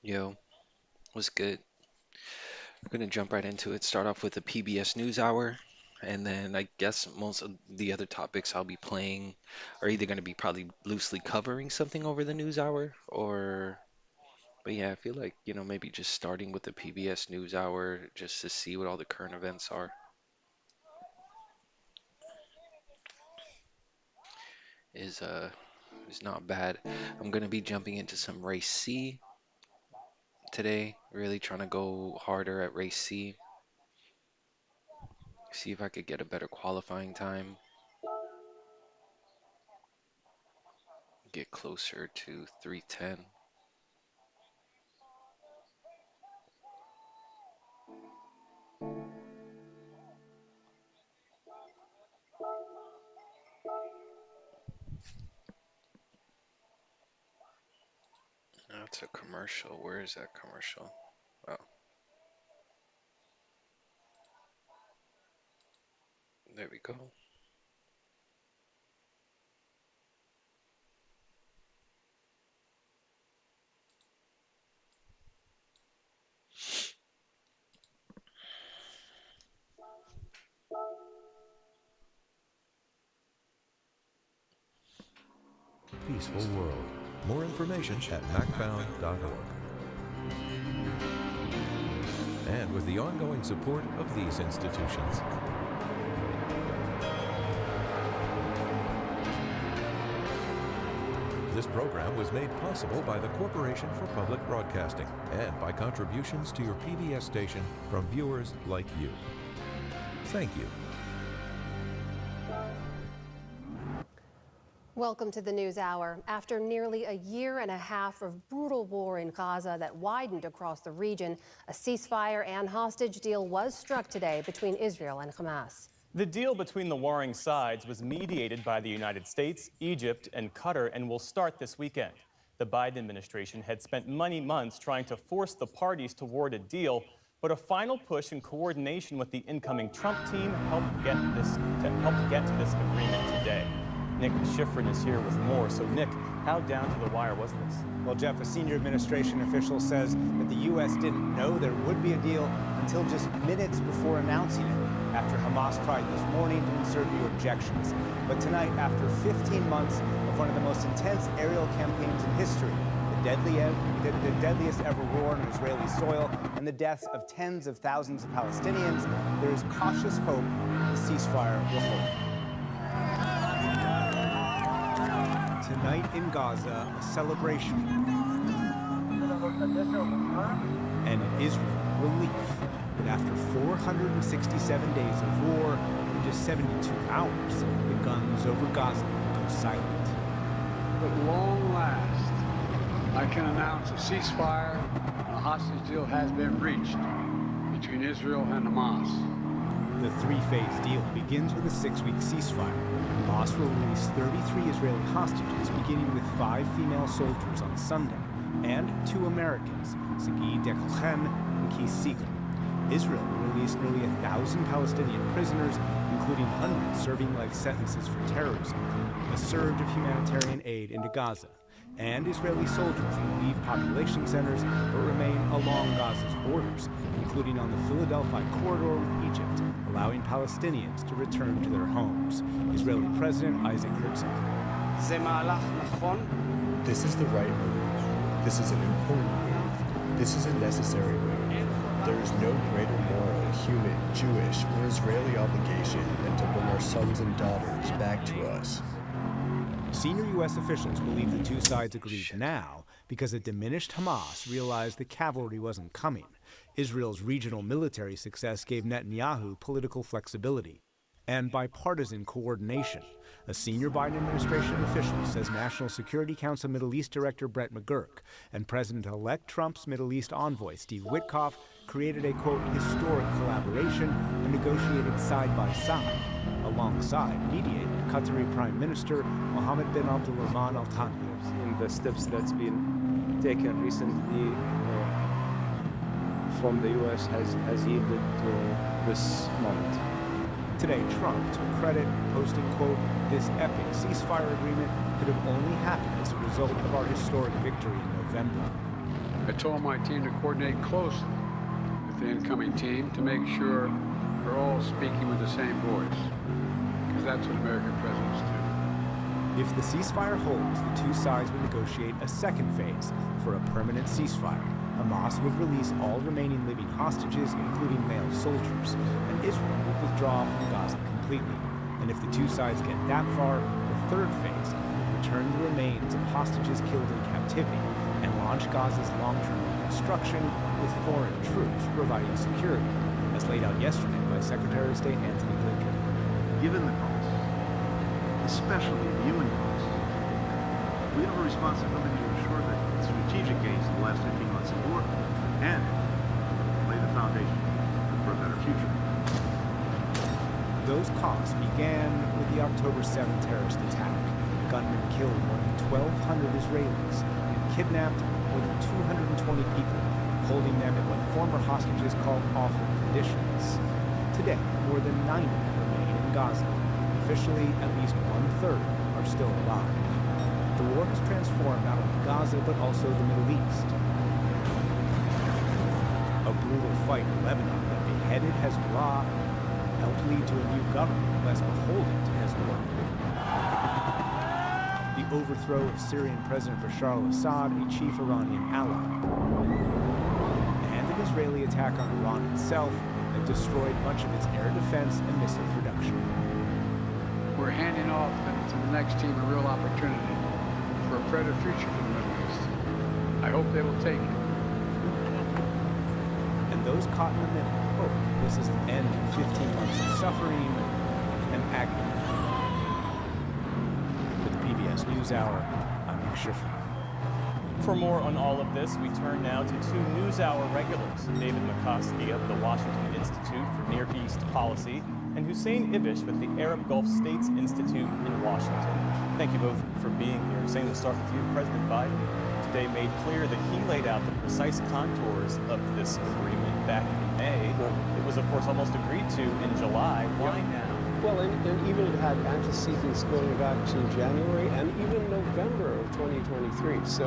Yo, what's good? I'm gonna jump right into it. Start off with the PBS News Hour, and then I guess most of the other topics I'll be playing are either gonna be probably loosely covering something over the news hour, or but yeah, I feel like maybe just starting with the PBS News Hour just to see what all the current events are is is not bad. I'm gonna be jumping into some race C today. Really trying to go harder at race C. See if I could get a better qualifying time. Get closer to 310. That's a commercial. Where is that commercial? Oh, there we go. Peaceful world. More information at macfound.org. And with the ongoing support of these institutions. This program was made possible by the Corporation for Public Broadcasting and by contributions to your PBS station from viewers like you. Thank you. Welcome to the News Hour. After nearly a year and a half of brutal war in Gaza that widened across the region, a ceasefire and hostage deal was struck today between Israel and Hamas. The deal between the warring sides was mediated by the United States, Egypt, and Qatar and will start this weekend. The Biden administration had spent many months trying to force the parties toward a deal, but a final push in coordination with the incoming Trump team helped get to this agreement today. Nick Schifrin is here with more. So, Nick, how down to the wire was this? Well, Jeff, a senior administration official says that the U.S. didn't know there would be a deal until just minutes before announcing it, after Hamas tried this morning to insert new objections. But tonight, after 15 months of one of the most intense aerial campaigns in history, the deadliest ever war on Israeli soil, and the deaths of tens of thousands of Palestinians, there is cautious hope the ceasefire will hold. Tonight in Gaza, a celebration. And in Israel, relief that after 467 days of war, in just 72 hours, the guns over Gaza go silent. At long last, I can announce a ceasefire and a hostage deal has been reached between Israel and Hamas. The three-phase deal begins with a 6-week ceasefire. Hamas will release 33 Israeli hostages, beginning with 5 female soldiers on Sunday, and 2 Americans, Sagi Dekelchen and Keith Siegel. Israel will release nearly 1,000 Palestinian prisoners, including hundreds serving life sentences for terrorism, a surge of humanitarian aid into Gaza. And Israeli soldiers will leave population centers but remain along Gaza's borders, including on the Philadelphia corridor with Egypt, allowing Palestinians to return to their homes. Israeli President Isaac Herzog. This is the right move. This is an important move. This is a necessary move. There is no greater moral, human, Jewish, or Israeli obligation than to bring our sons and daughters back to us. Senior U.S. officials believe the two sides agreed now because a diminished Hamas realized the cavalry wasn't coming. Israel's regional military success gave Netanyahu political flexibility and bipartisan coordination. A senior Biden administration official says National Security Council Middle East Director Brett McGurk and President-elect Trump's Middle East envoy Steve Witkoff created a, quote, historic collaboration and negotiated side by side, alongside mediator Qatari Prime Minister Mohammed bin Abdulrahman Al Thani. In the steps that's been taken recently from the U.S. has yielded to this moment. Today, Trump took credit, posting, quote, this epic ceasefire agreement could have only happened as a result of our historic victory in November. I told my team to coordinate closely with the incoming team to make sure we're all speaking with the same voice, because that's what American presidents do. If the ceasefire holds, the two sides would negotiate a second phase for a permanent ceasefire. Hamas would release all remaining living hostages, including male soldiers, and Israel would withdraw from Gaza completely. And if the two sides get that far, the third phase would return the remains of hostages killed in captivity and launch Gaza's long-term reconstruction with foreign troops providing security, as laid out yesterday by Secretary of State Antony Blinken. Given the costs, especially the human costs, we have a responsibility to ensure that strategic gains in the last 15 months of war and lay the foundation for a better future. Those costs began with the October 7 terrorist attack. Gunmen killed more than 1,200 Israelis and kidnapped more than 220 people, holding them in what former hostages called awful conditions. Today, more than 90 remain in Gaza. Officially, at least 1/3 are still alive. The war has transformed not only Gaza, but also the Middle East. A brutal fight in Lebanon that beheaded Hezbollah helped lead to a new government less beholden to Hezbollah. The overthrow of Syrian President Bashar al-Assad, a chief Iranian ally. And an Israeli attack on Iran itself that destroyed much of its air defense and missile production. We're handing off to the next team a real opportunity for a brighter future for the Middle East. I hope they will take it. And those caught in the middle hope this is an end to 15 months of suffering and agony. For the PBS NewsHour, I'm Nick Schifrin. For more on all of this, we turn now to 2 NewsHour regulars, David McCoskey of the Washington Institute for Near East Policy and Hussein Ibish with the Arab Gulf States Institute in Washington. Thank you both for being here. Hussein, we'll start with you. President Biden today made clear that he laid out the precise contours of this agreement back in May. It was, of course, almost agreed to in July. Why now? Well, and even it had antecedents going back to January and even November of 2023. So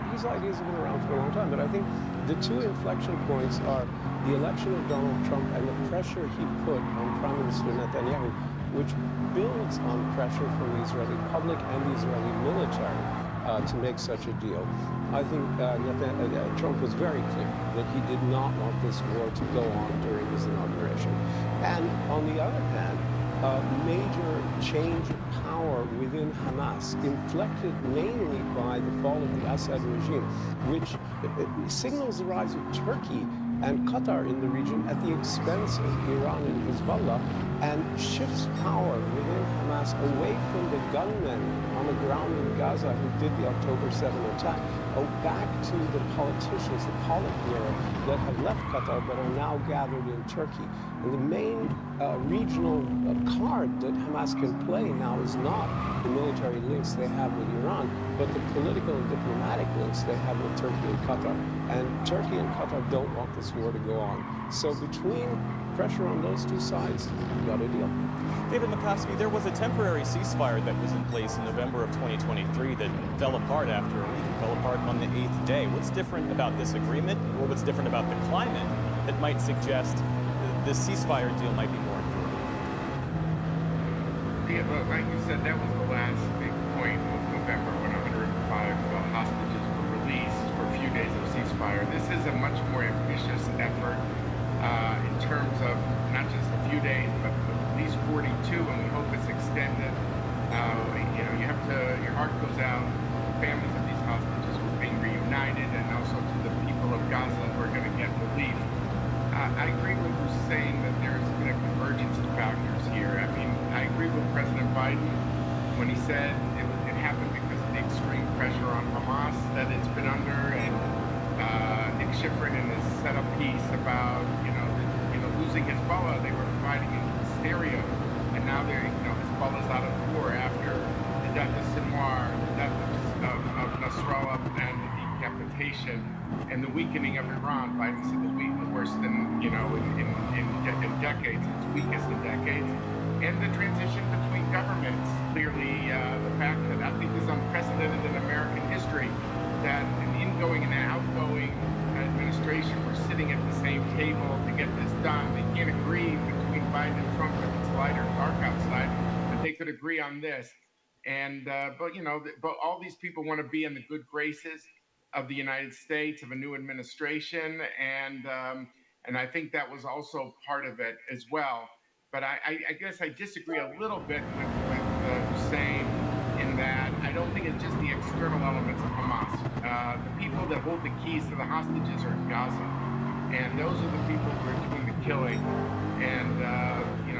these ideas have been around for a long time. But I think the two inflection points are the election of Donald Trump and the pressure he put on Prime Minister Netanyahu, which builds on pressure from the Israeli public and the Israeli military to make such a deal. I think Trump was very clear that he did not want this war to go on during his inauguration. And on the other hand, major change of power within Hamas, inflected mainly by the fall of the Assad regime, which signals the rise of Turkey and Qatar in the region at the expense of Iran and Hezbollah, and shifts power within Hamas away from the gunmen on the ground in Gaza who did the October 7 attack, back to the politicians, the Politburo, that have left Qatar but are now gathered in Turkey. And the main regional card that Hamas can play now is not the military links they have with Iran, but the political and diplomatic links they have with Turkey and Qatar. And Turkey and Qatar don't want this war to go on. So between pressure on those two sides, we got a deal. David McCoskey, there was a temporary ceasefire that was in place in November of 2023 that fell apart after a week. It fell apart on the 8th day. What's different about this agreement, or what's different about the climate that might suggest this ceasefire deal might be more enduring? Yeah, but like you said, that was the last big point of November when 105 hostages were released for a few days of ceasefire. This is a much more ambitious effort in terms of not just a few days, but at least 42, and we hope it's extended. You have to, your heart goes out to the families of these hostages who are being reunited, and also to the people of Gaza who are going to get relief. I agree with you saying that there's been a convergence of factors here. I mean, I agree with President Biden when he said it happened because of the extreme pressure on Hamas that it's been under, and Nick Schifrin in his setup piece about, losing Hezbollah, they were fighting in hysteria, and now Hezbollah's out of war after the death of Sinwar, the death of Nasrallah, and the decapitation, and the weakening of Iran. Biden said the worst in decades, its weakest in decades, and the transition between governments. Clearly, the fact that I think is unprecedented in American history, that an ingoing and an outgoing administration were sitting at the same table to get this done. They can't agree between Biden and Trump if it's light or dark outside, but they could agree on this. And but all these people want to be in the good graces of the United States, of a new administration, and I think that was also part of it as well. But I guess I disagree a little bit with Hussein in that I don't think it's just the external elements of Hamas. The people that hold the keys to the hostages are in Gaza, and those are the people who are doing the killing. And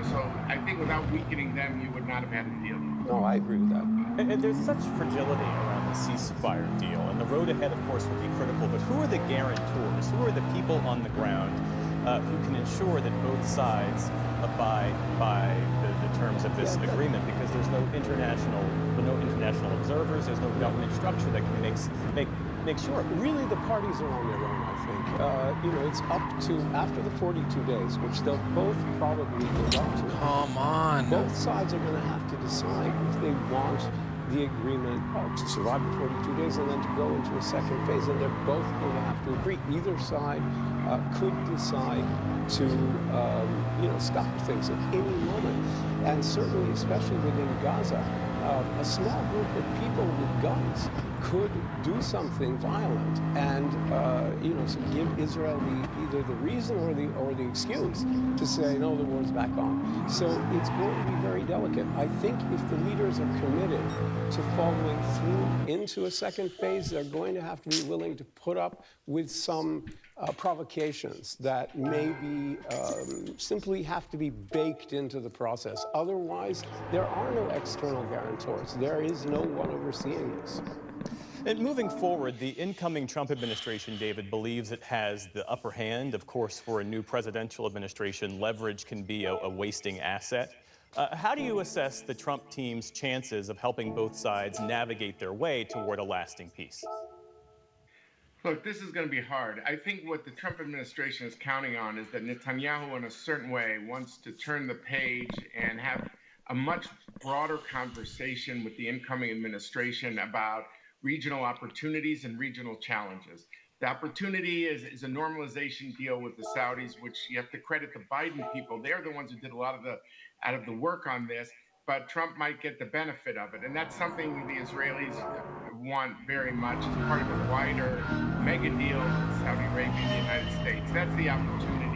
so I think without weakening them, you would not have had a deal. No, I agree with that. And there's such fragility around the ceasefire deal, and the road ahead, of course, will be critical. But who are the guarantors? Who are the people on the ground who can ensure that both sides abide by the terms of this agreement? Because there's no international observers, there's no government structure that can make sure. Really, the parties are on their own, I think. It's up to, after the 42 days, which they'll both probably live up to. Come on. Both sides are going to have to decide if they want the agreement to survive the 42 days and then to go into a second phase, and they're both going to have to agree. Either side could decide to, stop things at any moment. And certainly, especially within Gaza, a small group of people with guns could do something violent and, so give Israel either the reason or the excuse to say, no, the war's back on. So it's going to be very delicate. I think if the leaders are committed to following through into a second phase, they're going to have to be willing to put up with some provocations that maybe simply have to be baked into the process. Otherwise, there are no external guarantors. There is no one overseeing this. And moving forward, the incoming Trump administration, David, believes it has the upper hand. Of course, for a new presidential administration, leverage can be a wasting asset. How do you assess the Trump team's chances of helping both sides navigate their way toward a lasting peace? Look, this is going to be hard. I think what the Trump administration is counting on is that Netanyahu, in a certain way, wants to turn the page and have a much broader conversation with the incoming administration about regional opportunities and regional challenges. The opportunity is a normalization deal with the Saudis, which you have to credit the Biden people. They're the ones who did a lot of the work on this, but Trump might get the benefit of it. And that's something the Israelis want very much as part of a wider mega deal with Saudi Arabia and the United States. That's the opportunity.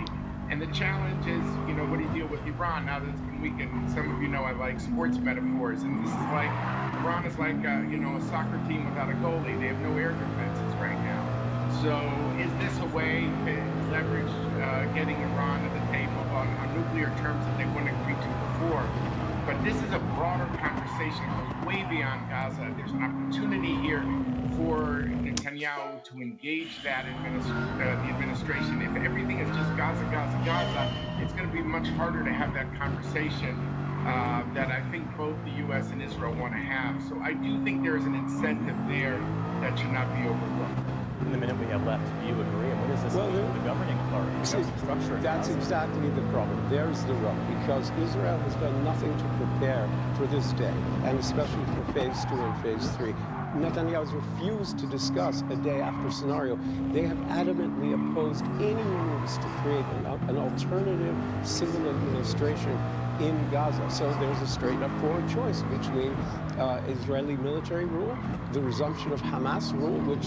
And the challenge is, what do you deal with Iran? Now that it's been weakened, some of you know I like sports metaphors, and this is like, Iran is like, a soccer team without a goalie. They have no air defenses right now. So is this a way to leverage getting Iran to the table on nuclear terms that they wouldn't agree to before? But this is a broader conversation that goes way beyond Gaza. There's an opportunity here for Netanyahu to engage that the administration. If everything is just Gaza, Gaza, Gaza, it's going to be much harder to have that conversation that I think both the U.S. and Israel want to have. So I do think there is an incentive there that should not be overlooked. In the minute we have left, do you agree? And what does this mean for the governing authority? That's exactly the problem. There's the rub, because Israel has done nothing to prepare for this day, and especially for phase 2 and phase 3. Netanyahu's refused to discuss a day after scenario. They have adamantly opposed any moves to create an alternative civil administration in Gaza. So there's a straight up forward choice between Israeli military rule, the resumption of Hamas rule, which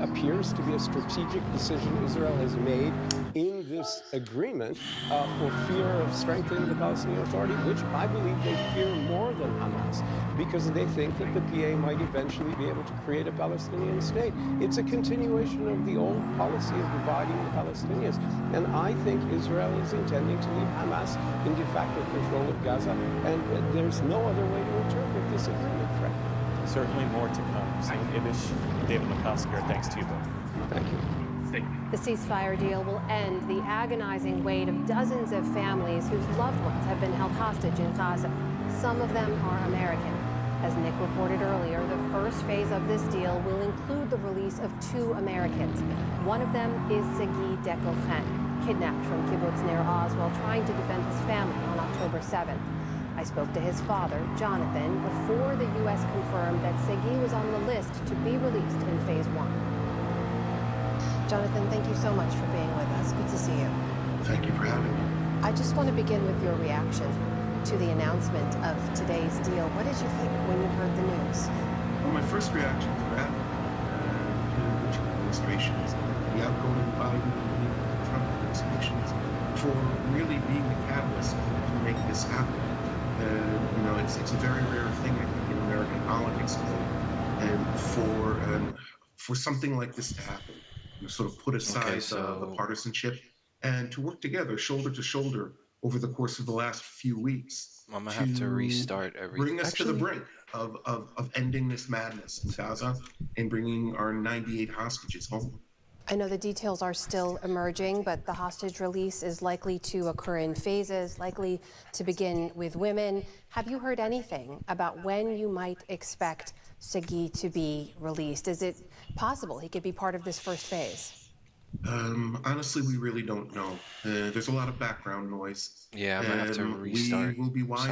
appears to be a strategic decision Israel has made in this agreement for fear of strengthening the Palestinian Authority, which I believe they fear more than Hamas, because they think that the PA might eventually be able to create a Palestinian state. It's a continuation of the old policy of dividing the Palestinians. And I think Israel is intending to leave Hamas in de facto control of Gaza, and there's no other way to interpret this agreement, frankly. Certainly more to come. Sam Ibish, David McCosker, thanks to you both. Thank you. The ceasefire deal will end the agonizing wait of dozens of families whose loved ones have been held hostage in Gaza. Some of them are American. As Nick reported earlier, the first phase of this deal will include the release of 2 Americans. One of them is Sagi Dekochen, kidnapped from kibbutz Ner Oz while trying to defend his family on October 7th. I spoke to his father, Jonathan, before the U.S. confirmed that Sagi was on the list to be released in phase 1. Jonathan, thank you so much for being with us. Good to see you. Thank you for having me. I just want to begin with your reaction to the announcement of today's deal. What did you think when you heard the news? Well, my first reaction to that, to the two administrations, the outgoing Biden and the Trump administrations, for really being the catalyst to make this happen. It's a very rare thing, I think, in American politics today, and for something like this to happen, sort of put aside the partisanship and to work together, shoulder to shoulder, over the course of the last few weeks. I'm gonna have to restart everything. Bring us to the brink of ending this madness in Gaza and bringing our 98 hostages home. I know the details are still emerging, but the hostage release is likely to occur in phases, likely to begin with women. Have you heard anything about when you might expect Sagi to be released? Is it possible he could be part of this first phase? Honestly, we really don't know. There's a lot of background noise. Yeah, I'm gonna have to restart. We will be wise.